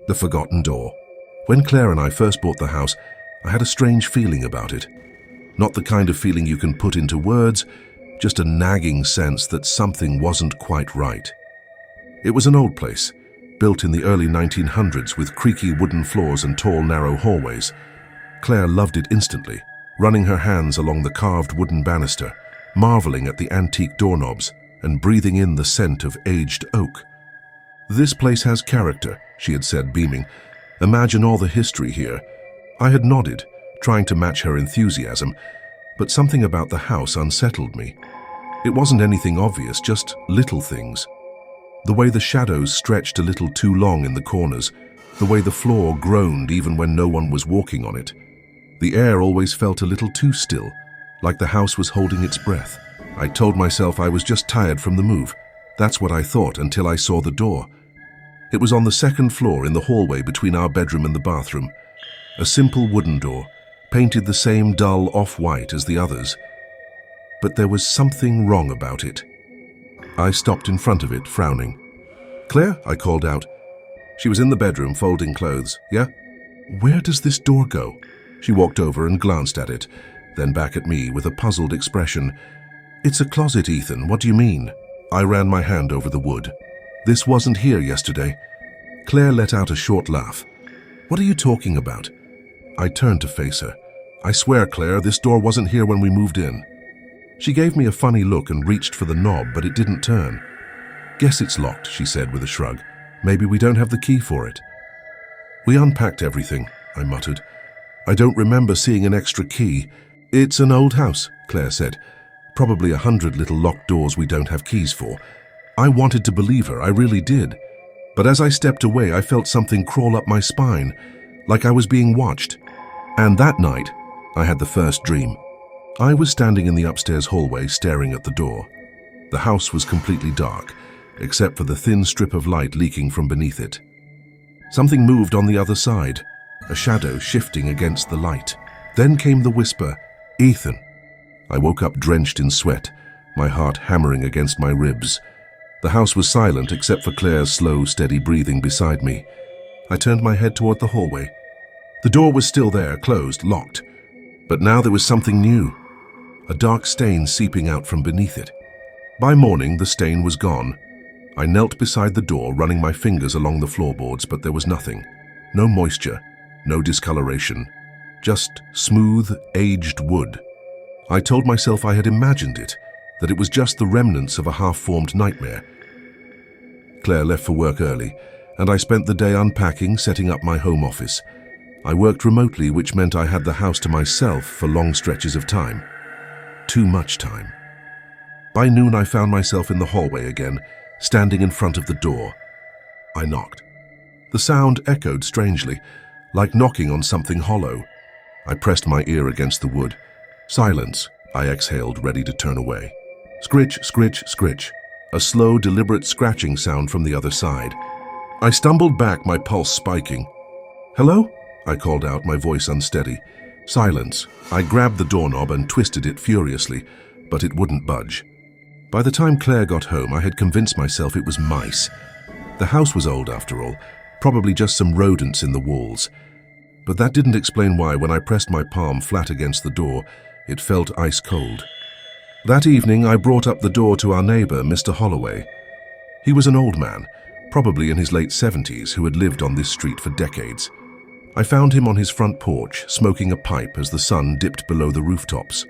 The forgotten door. When Claire and I first bought the house, I had a strange feeling about it. Not the kind of feeling you can put into words, just a nagging sense that something wasn't quite right. It was an old place, built in the early 1900s with creaky wooden floors and tall, narrow hallways. Claire loved it instantly, running her hands along the carved wooden banister, marveling at the antique doorknobs and breathing in the scent of aged oak. "This place has character," she had said, beaming. "Imagine all the history here." I had nodded, trying to match her enthusiasm, but something about the house unsettled me. It wasn't anything obvious, just little things. The way the shadows stretched a little too long in the corners, the way the floor groaned even when no one was walking on it. The air always felt a little too still, like the house was holding its breath. I told myself I was just tired from the move. That's what I thought until I saw the door. It was on the second floor in the hallway between our bedroom and the bathroom. A simple wooden door, painted the same dull off-white as the others. But there was something wrong about it. I stopped in front of it, frowning. "Claire?" I called out. She was in the bedroom, folding clothes. "Yeah?" "Where does this door go?" She walked over and glanced at it, then back at me with a puzzled expression. "It's a closet, Ethan. What do you mean?" I ran my hand over the wood. "This wasn't here yesterday." Claire let out a short laugh. "What are you talking about?" I turned to face her. "I swear, Claire, this door wasn't here when we moved in." She gave me a funny look and reached for the knob, but it didn't turn. "Guess it's locked," she said with a shrug. "Maybe we don't have the key for it." We unpacked everything, I muttered. "I don't remember seeing an extra key." "It's an old house," Claire said. "Probably 100 little locked doors we don't have keys for." I wanted to believe her, I really did. But as I stepped away, I felt something crawl up my spine, like I was being watched. And that night, I had the first dream. I was standing in the upstairs hallway, staring at the door. The house was completely dark, except for the thin strip of light leaking from beneath it. Something moved on the other side, a shadow shifting against the light. Then came the whisper, "Ethan." I woke up drenched in sweat, my heart hammering against my ribs. The house was silent except for Claire's slow, steady breathing beside me. I turned my head toward the hallway. The door was still there, closed, locked. But now there was something new, a dark stain seeping out from beneath it. By morning, the stain was gone. I knelt beside the door, running my fingers along the floorboards, but there was nothing. No moisture, no discoloration, just smooth, aged wood. I told myself I had imagined it, that it was just the remnants of a half-formed nightmare. Claire left for work early, and I spent the day unpacking, setting up my home office. I worked remotely, which meant I had the house to myself for long stretches of time. Too much time. By noon, I found myself in the hallway again, standing in front of the door. I knocked. The sound echoed strangely, like knocking on something hollow. I pressed my ear against the wood. Silence, I exhaled, ready to turn away. Scritch, scritch, scritch. A slow, deliberate scratching sound from the other side. I stumbled back, my pulse spiking. "Hello?" I called out, my voice unsteady. Silence. I grabbed the doorknob and twisted it furiously, but it wouldn't budge. By the time Claire got home, I had convinced myself it was mice. The house was old after all, probably just some rodents in the walls. But that didn't explain why, when I pressed my palm flat against the door, it felt ice cold. That evening, I brought up the door to our neighbor, Mr. Holloway. He was an old man, probably in his late 70s, who had lived on this street for decades. I found him on his front porch, smoking a pipe as the sun dipped below the rooftops.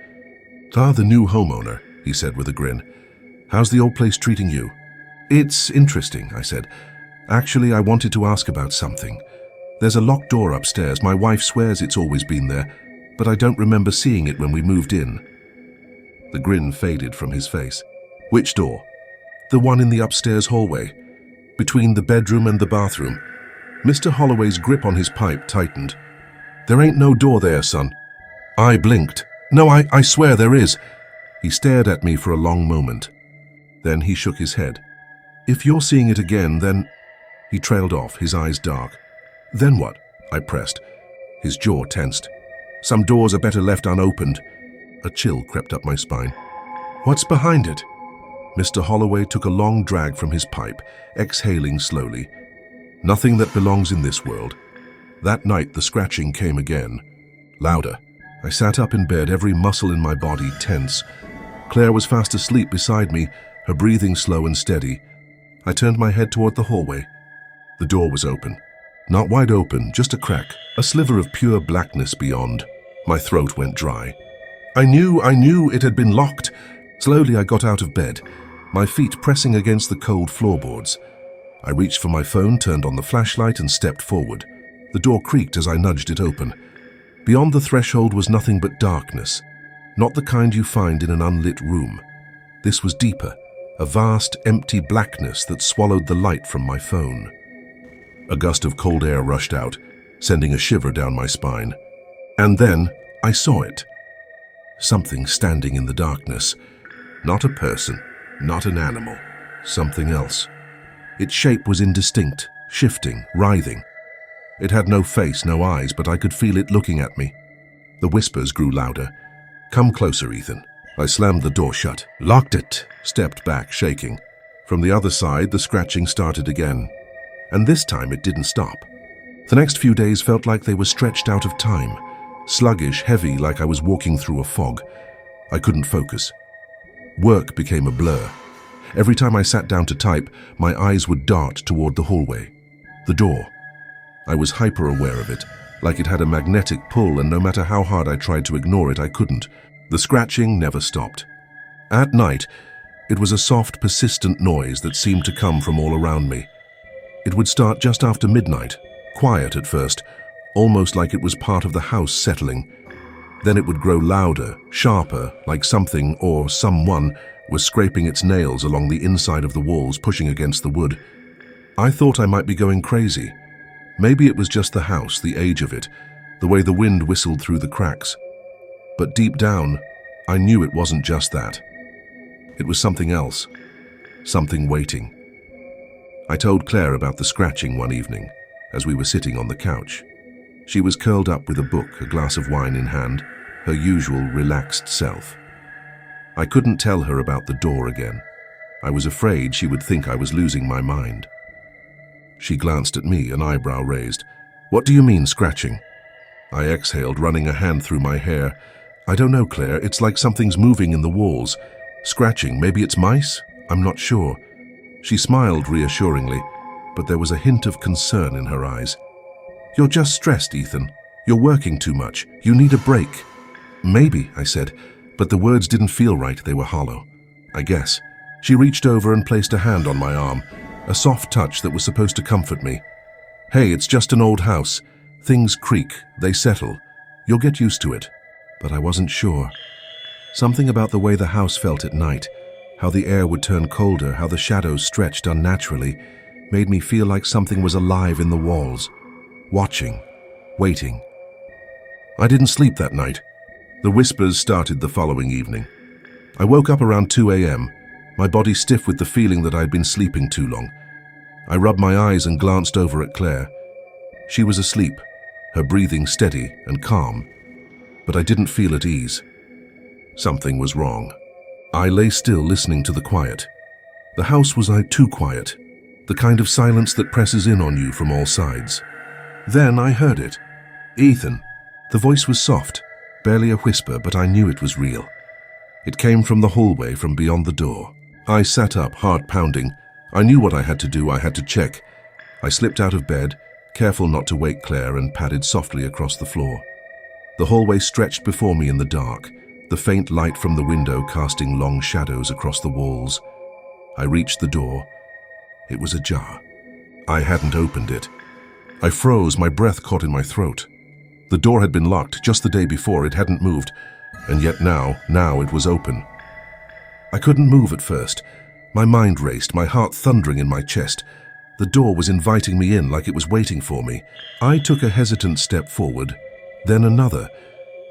"Ah, the new homeowner," he said with a grin. "How's the old place treating you?" "It's interesting," I said. "Actually, I wanted to ask about something. There's a locked door upstairs. My wife swears it's always been there, but I don't remember seeing it when we moved in." The grin faded from his face. "Which door?" "The one in the upstairs hallway, between the bedroom and the bathroom." Mr. Holloway's grip on his pipe tightened. "There ain't no door there, son." I blinked. "No, I swear there is." He stared at me for a long moment. Then he shook his head. "If you're seeing it again, then—" He trailed off, his eyes dark. "Then what?" I pressed. His jaw tensed. "Some doors are better left unopened." A chill crept up my spine. "What's behind it?" Mr. Holloway took a long drag from his pipe, exhaling slowly. Nothing that belongs in this world. That night, the scratching came again, louder. I sat up in bed, every muscle in my body tense. Claire was fast asleep beside me, her breathing slow and steady. I turned my head toward the hallway. The door was open. Not wide open, just a crack, a sliver of pure blackness beyond. My throat went dry. I knew it had been locked. Slowly I got out of bed, my feet pressing against the cold floorboards. I reached for my phone, turned on the flashlight and stepped forward. The door creaked as I nudged it open. Beyond the threshold was nothing but darkness, not the kind you find in an unlit room. This was deeper, a vast, empty blackness that swallowed the light from my phone. A gust of cold air rushed out, sending a shiver down my spine. And then I saw it. Something standing in the darkness. Not a person, not an animal, something else. Its shape was indistinct, shifting, writhing. It had no face, no eyes, but I could feel it looking at me. The whispers grew louder. "Come closer, Ethan." I slammed the door shut, locked it, stepped back, shaking. From the other side, the scratching started again. And this time it didn't stop. The next few days felt like they were stretched out of time, sluggish, heavy, like I was walking through a fog. I couldn't focus. Work became a blur. Every time I sat down to type, my eyes would dart toward the hallway. The door. I was hyper-aware of it, like it had a magnetic pull, and no matter how hard I tried to ignore it, I couldn't. The scratching never stopped. At night, it was a soft, persistent noise that seemed to come from all around me. It would start just after midnight, quiet at first, almost like it was part of the house settling. Then it would grow louder, sharper, like something or someone was scraping its nails along the inside of the walls, pushing against the wood. I thought I might be going crazy. Maybe it was just the house, the age of it, the way the wind whistled through the cracks. But deep down, I knew it wasn't just that. It was something else, something waiting. I told Claire about the scratching one evening, as we were sitting on the couch. She was curled up with a book, a glass of wine in hand, her usual relaxed self. I couldn't tell her about the door again. I was afraid she would think I was losing my mind. She glanced at me, an eyebrow raised. "What do you mean, scratching?" I exhaled, running a hand through my hair. "I don't know, Claire. It's like something's moving in the walls. Scratching. Maybe it's mice? I'm not sure." She smiled reassuringly, but there was a hint of concern in her eyes. "You're just stressed, Ethan. You're working too much. You need a break." "Maybe," I said, but the words didn't feel right. They were hollow. "I guess." She reached over and placed a hand on my arm, a soft touch that was supposed to comfort me. "Hey, it's just an old house. Things creak, they settle. You'll get used to it." But I wasn't sure. Something about the way the house felt at night, how the air would turn colder, how the shadows stretched unnaturally, made me feel like something was alive in the walls, watching, waiting. I didn't sleep that night. The whispers started the following evening. I woke up around 2 a.m., my body stiff with the feeling that I'd been sleeping too long. I rubbed my eyes and glanced over at Claire. She was asleep, her breathing steady and calm, but I didn't feel at ease. Something was wrong. I lay still, listening to the quiet. The house was too quiet, the kind of silence that presses in on you from all sides. Then I heard it. "Ethan." The voice was soft, barely a whisper, but I knew it was real. It came from the hallway, from beyond the door. I sat up, heart pounding. I knew what I had to do. I had to check. I slipped out of bed, careful not to wake Claire, and padded softly across the floor. The hallway stretched before me in the dark, the faint light from the window casting long shadows across the walls. I reached the door. It was ajar. I hadn't opened it. I froze, my breath caught in my throat. The door had been locked just the day before. It hadn't moved, and yet now it was open. I couldn't move at first. My mind raced, my heart thundering in my chest. The door was inviting me in, like it was waiting for me. I took a hesitant step forward, then another.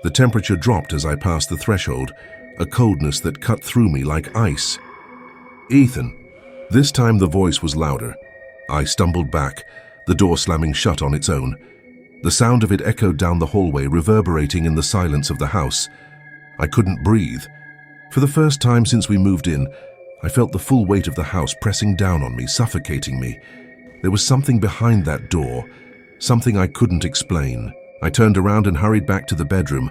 The temperature dropped as I passed the threshold, a coldness that cut through me like ice. "Ethan." This time the voice was louder. I stumbled back, the door slamming shut on its own. The sound of it echoed down the hallway, reverberating in the silence of the house. I couldn't breathe. For the first time since we moved in, I felt the full weight of the house pressing down on me, suffocating me. There was something behind that door, something I couldn't explain. I turned around and hurried back to the bedroom,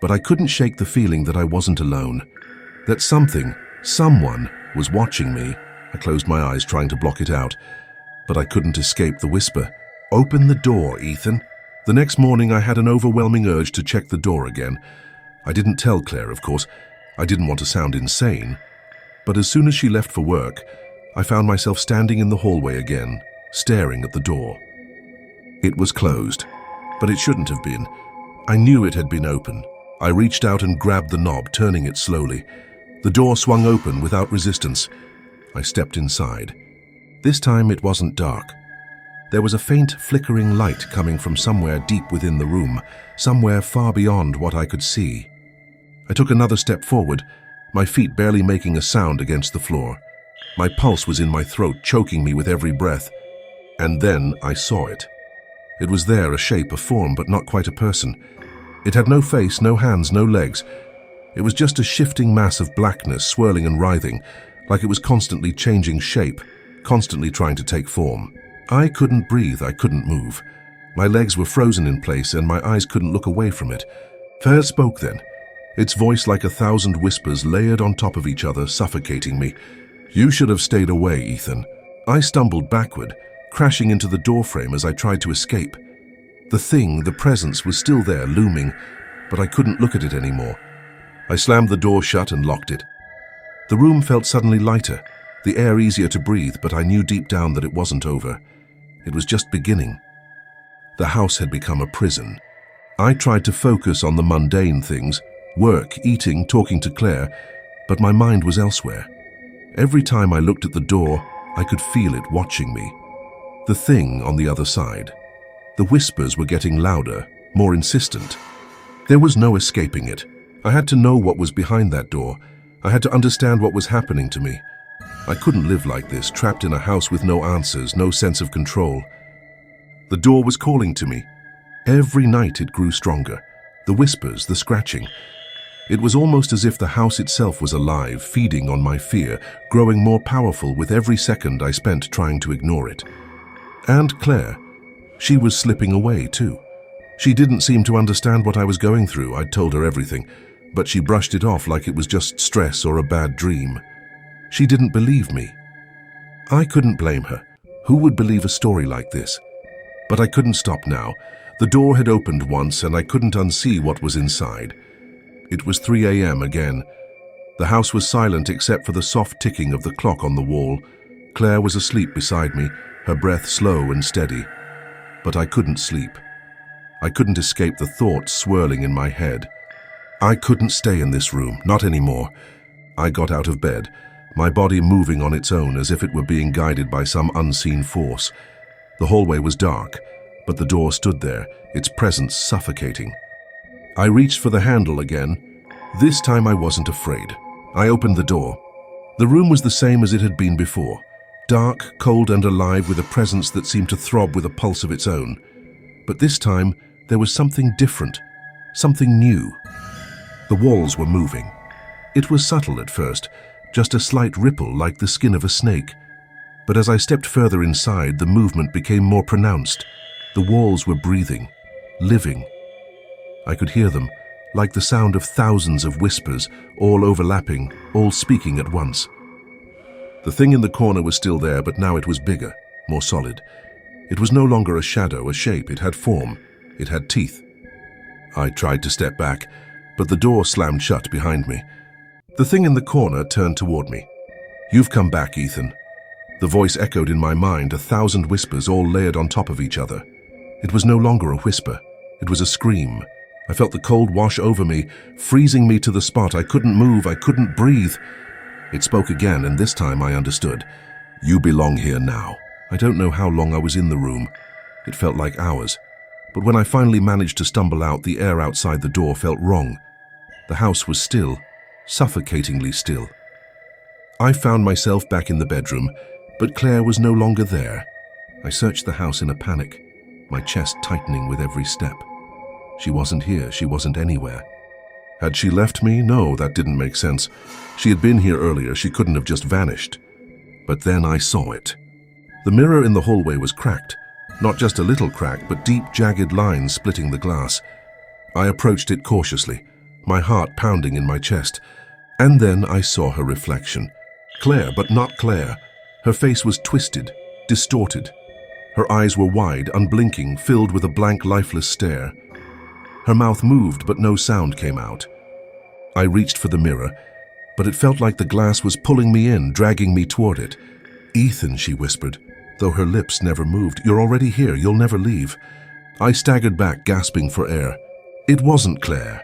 but I couldn't shake the feeling that I wasn't alone, that someone was watching me. I closed my eyes trying to block it out, but I couldn't escape the whisper. "Open the door, Ethan." The next morning I had an overwhelming urge to check the door again. I didn't tell Claire, of course. I didn't want to sound insane. But as soon as she left for work, I found myself standing in the hallway again, staring at the door. It was closed, but it shouldn't have been. I knew it had been open. I reached out and grabbed the knob, turning it slowly. The door swung open without resistance. I stepped inside. This time it wasn't dark. There was a faint flickering light coming from somewhere deep within the room, somewhere far beyond what I could see. I took another step forward, my feet barely making a sound against the floor. My pulse was in my throat, choking me with every breath. And then I saw it. It was there, a shape, a form, but not quite a person. It had no face, no hands, no legs. It was just a shifting mass of blackness, swirling and writhing, like it was constantly changing shape, constantly trying to take form. I couldn't breathe, I couldn't move. My legs were frozen in place and my eyes couldn't look away from it. Fear spoke then, its voice like 1,000 whispers layered on top of each other, suffocating me. "You should have stayed away, Ethan." I stumbled backward, crashing into the doorframe as I tried to escape. The presence was still there, looming, but I couldn't look at it anymore. I slammed the door shut and locked it. The room felt suddenly lighter, the air easier to breathe, but I knew deep down that it wasn't over. It was just beginning. The house had become a prison. I tried to focus on the mundane things, work, eating, talking to Claire, but my mind was elsewhere. Every time I looked at the door, I could feel it watching me. The thing on the other side. The whispers were getting louder, more insistent. There was no escaping it. I had to know what was behind that door. I had to understand what was happening to me. I couldn't live like this, trapped in a house with no answers, no sense of control. The door was calling to me. Every night it grew stronger. The whispers, the scratching. It was almost as if the house itself was alive, feeding on my fear, growing more powerful with every second I spent trying to ignore it. And Claire, she was slipping away too. She didn't seem to understand what I was going through. I'd told her everything, but she brushed it off like it was just stress or a bad dream. She didn't believe me. I couldn't blame her. Who would believe a story like this? But I couldn't stop now. The door had opened once and I couldn't unsee what was inside. It was 3 a.m. again. The house was silent except for the soft ticking of the clock on the wall. Claire was asleep beside me, her breath slow and steady. But I couldn't sleep. I couldn't escape the thoughts swirling in my head. I couldn't stay in this room, not anymore. I got out of bed, my body moving on its own as if it were being guided by some unseen force. The hallway was dark, but the door stood there, its presence suffocating. I reached for the handle again. This time I wasn't afraid. I opened the door. The room was the same as it had been before. Dark, cold and alive with a presence that seemed to throb with a pulse of its own. But this time there was something different, something new. The walls were moving. It was subtle at first, just a slight ripple like the skin of a snake. But as I stepped further inside, the movement became more pronounced. The walls were breathing, living. I could hear them, like the sound of thousands of whispers, all overlapping, all speaking at once. The thing in the corner was still there, but now it was bigger, more solid. It was no longer a shadow, a shape. It had form. It had teeth. I tried to step back, but the door slammed shut behind me. The thing in the corner turned toward me. "You've come back, Ethan." The voice echoed in my mind, 1,000 whispers all layered on top of each other. It was no longer a whisper. It was a scream. I felt the cold wash over me, freezing me to the spot. I couldn't move. I couldn't breathe. It spoke again, and this time I understood. "You belong here now." I don't know how long I was in the room. It felt like hours. But when I finally managed to stumble out, the air outside the door felt wrong. The house was still, suffocatingly still. I found myself back in the bedroom, but Claire was no longer there. I searched the house in a panic, my chest tightening with every step. She wasn't here, she wasn't anywhere. Had she left me? No, that didn't make sense. She had been here earlier, she couldn't have just vanished. But then I saw it. The mirror in the hallway was cracked. Not just a little crack, but deep, jagged lines splitting the glass. I approached it cautiously, my heart pounding in my chest. And then I saw her reflection. Claire, but not Claire. Her face was twisted, distorted. Her eyes were wide, unblinking, filled with a blank, lifeless stare. Her mouth moved, but no sound came out. I reached for the mirror, but it felt like the glass was pulling me in, dragging me toward it. "Ethan," she whispered, though her lips never moved. "You're already here. You'll never leave." I staggered back, gasping for air. It wasn't Claire.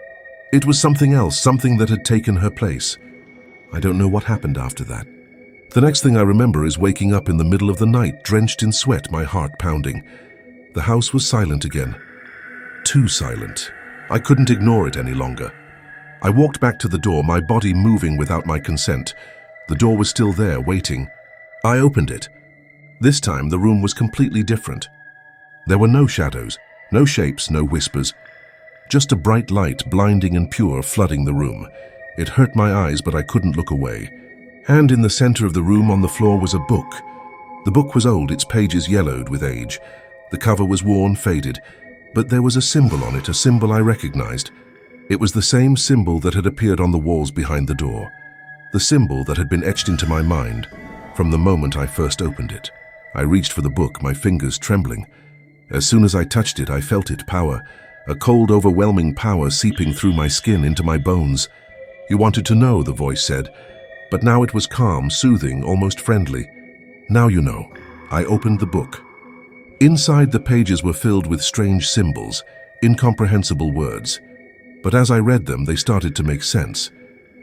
It was something else, something that had taken her place. I don't know what happened after that. The next thing I remember is waking up in the middle of the night, drenched in sweat, my heart pounding. The house was silent again. Too silent. I couldn't ignore it any longer. I walked back to the door, my body moving without my consent. The door was still there, waiting. I opened it. This time, the room was completely different. There were no shadows, no shapes, no whispers. Just a bright light, blinding and pure, flooding the room. It hurt my eyes, but I couldn't look away. And in the center of the room on the floor was a book. The book was old, its pages yellowed with age. The cover was worn, faded, but there was a symbol on it, a symbol I recognized. It was the same symbol that had appeared on the walls behind the door. The symbol that had been etched into my mind from the moment I first opened it. I reached for the book, my fingers trembling. As soon as I touched it, I felt it, power. A cold, overwhelming power seeping through my skin into my bones. "You wanted to know," the voice said. But now it was calm, soothing, almost friendly. "Now you know." I opened the book. Inside, the pages were filled with strange symbols, incomprehensible words. But as I read them, they started to make sense.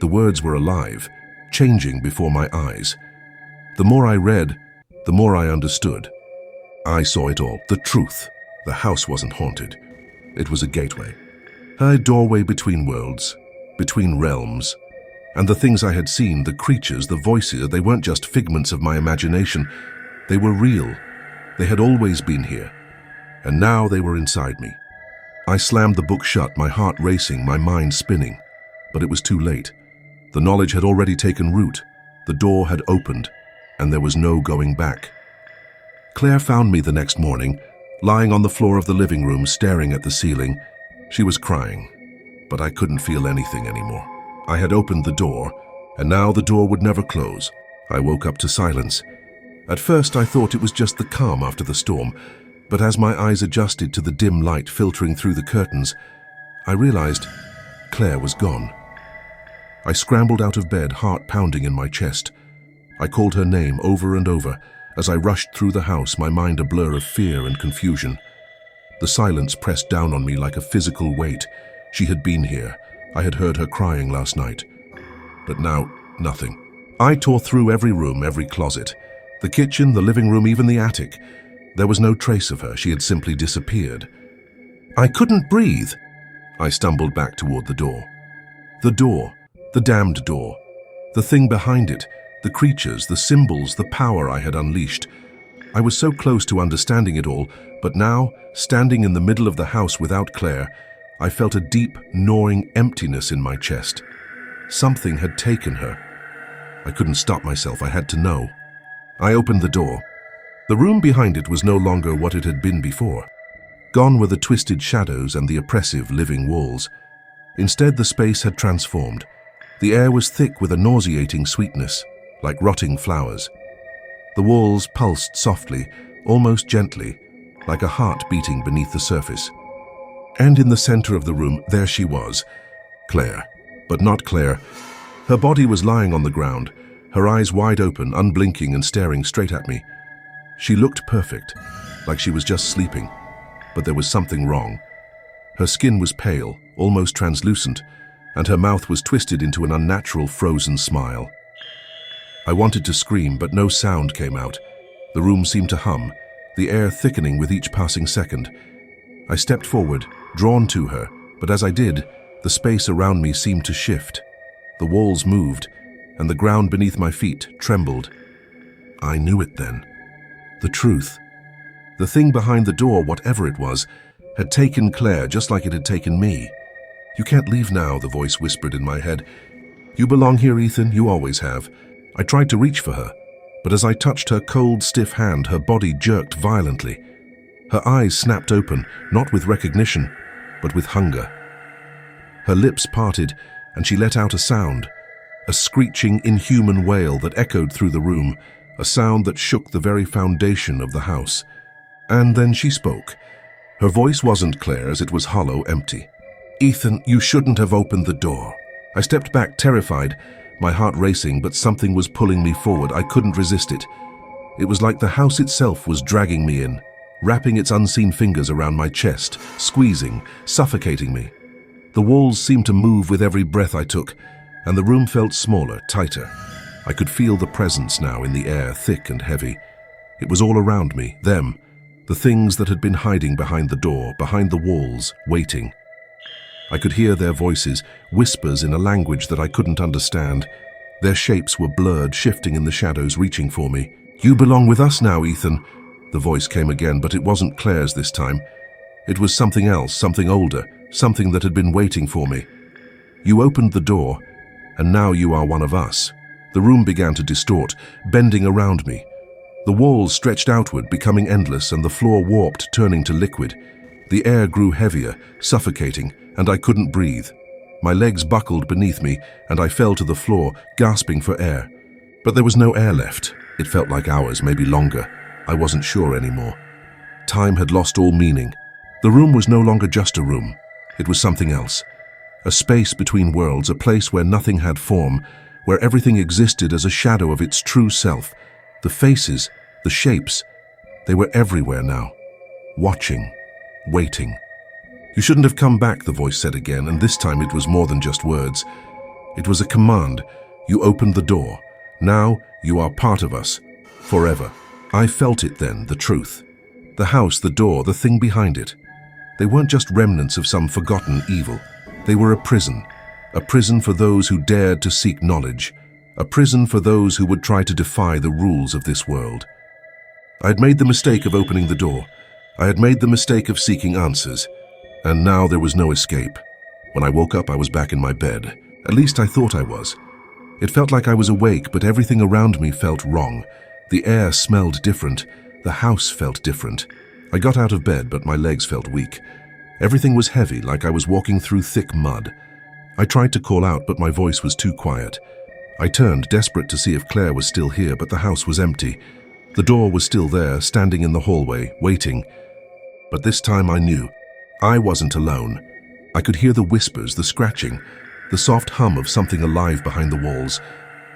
The words were alive, changing before my eyes. The more I read, the more I understood. I saw it all, the truth. The house wasn't haunted. It was a gateway. A doorway between worlds, between realms. And the things I had seen, the creatures, the voices, they weren't just figments of my imagination. They were real. They had always been here. And now they were inside me. I slammed the book shut, my heart racing, my mind spinning. But it was too late. The knowledge had already taken root. The door had opened, and there was no going back. Claire found me the next morning, lying on the floor of the living room, staring at the ceiling. She was crying, but I couldn't feel anything anymore. I had opened the door, and now the door would never close. I woke up to silence. At first, I thought it was just the calm after the storm, but as my eyes adjusted to the dim light filtering through the curtains, I realized Claire was gone. I scrambled out of bed, heart pounding in my chest. I called her name over and over as I rushed through the house, my mind a blur of fear and confusion. The silence pressed down on me like a physical weight. She had been here. I had heard her crying last night. But now, nothing. I tore through every room, every closet. The kitchen, the living room, even the attic. There was no trace of her. She had simply disappeared. I couldn't breathe. I stumbled back toward the door. The door. The damned door. The thing behind it. The creatures, the symbols, the power I had unleashed. I was so close to understanding it all, but now, standing in the middle of the house without Claire, I felt a deep, gnawing emptiness in my chest. Something had taken her. I couldn't stop myself. I had to know. I opened the door. The room behind it was no longer what it had been before. Gone were the twisted shadows and the oppressive living walls. Instead, the space had transformed. The air was thick with a nauseating sweetness, like rotting flowers. The walls pulsed softly, almost gently, like a heart beating beneath the surface. And in the center of the room, there she was, Claire. But not Claire. Her body was lying on the ground, her eyes wide open, unblinking and staring straight at me. She looked perfect, like she was just sleeping. But there was something wrong. Her skin was pale, almost translucent, and her mouth was twisted into an unnatural frozen smile. I wanted to scream, but no sound came out. The room seemed to hum, the air thickening with each passing second. I stepped forward, drawn to her, but as I did, the space around me seemed to shift. The walls moved, and the ground beneath my feet trembled. I knew it then. The truth. The thing behind the door, whatever it was, had taken Claire just like it had taken me. "You can't leave now," the voice whispered in my head. "You belong here, Ethan. You always have." I tried to reach for her, But as I touched her cold, stiff hand, her body jerked violently. Her eyes snapped open, not with recognition, but with hunger. Her lips parted, and she let out a sound, a screeching, inhuman wail that echoed through the room, a sound that shook the very foundation of the house. And then she spoke. Her voice wasn't Claire's, it was hollow, empty. "Ethan, you shouldn't have opened the door." I stepped back, terrified, my heart racing, but something was pulling me forward. I couldn't resist it. It was like the house itself was dragging me in, wrapping its unseen fingers around my chest, squeezing, suffocating me. The walls seemed to move with every breath I took, and the room felt smaller, tighter. I could feel the presence now in the air, thick and heavy. It was all around me, them, the things that had been hiding behind the door, behind the walls, waiting. I could hear their voices, whispers in a language that I couldn't understand. Their shapes were blurred, shifting in the shadows, reaching for me. "You belong with us now, Ethan." The voice came again, but it wasn't Claire's this time. It was something else, something older, something that had been waiting for me. "You opened the door, and now you are one of us." The room began to distort, bending around me. The walls stretched outward, becoming endless, and the floor warped, turning to liquid. The air grew heavier, suffocating, and I couldn't breathe. My legs buckled beneath me, and I fell to the floor, gasping for air. But there was no air left. It felt like hours, maybe longer. I wasn't sure anymore. Time had lost all meaning. The room was no longer just a room. It was something else. A space between worlds, a place where nothing had form, where everything existed as a shadow of its true self. The faces, the shapes, they were everywhere now. Watching, waiting. "You shouldn't have come back," the voice said again, and this time it was more than just words. It was a command. You opened the door. Now you are part of us, forever. I felt it then, the truth. The house, the door, the thing behind it. They weren't just remnants of some forgotten evil. They were a prison for those who dared to seek knowledge, a prison for those who would try to defy the rules of this world. I had made the mistake of opening the door. I had made the mistake of seeking answers. And now there was no escape. When I woke up, I was back in my bed. At least I thought I was. It felt like I was awake, but everything around me felt wrong. The air smelled different. The house felt different. I got out of bed, but my legs felt weak. Everything was heavy, like I was walking through thick mud. I tried to call out, but my voice was too quiet. I turned, desperate to see if Claire was still here, but the house was empty. The door was still there, standing in the hallway, waiting. But this time I knew. I wasn't alone. I could hear the whispers, the scratching, the soft hum of something alive behind the walls.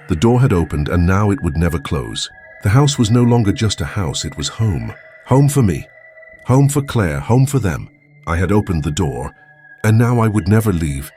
The door had opened, and now it would never close. The house was no longer just a house, it was home. Home for me. Home for Claire, home for them. I had opened the door, and now I would never leave.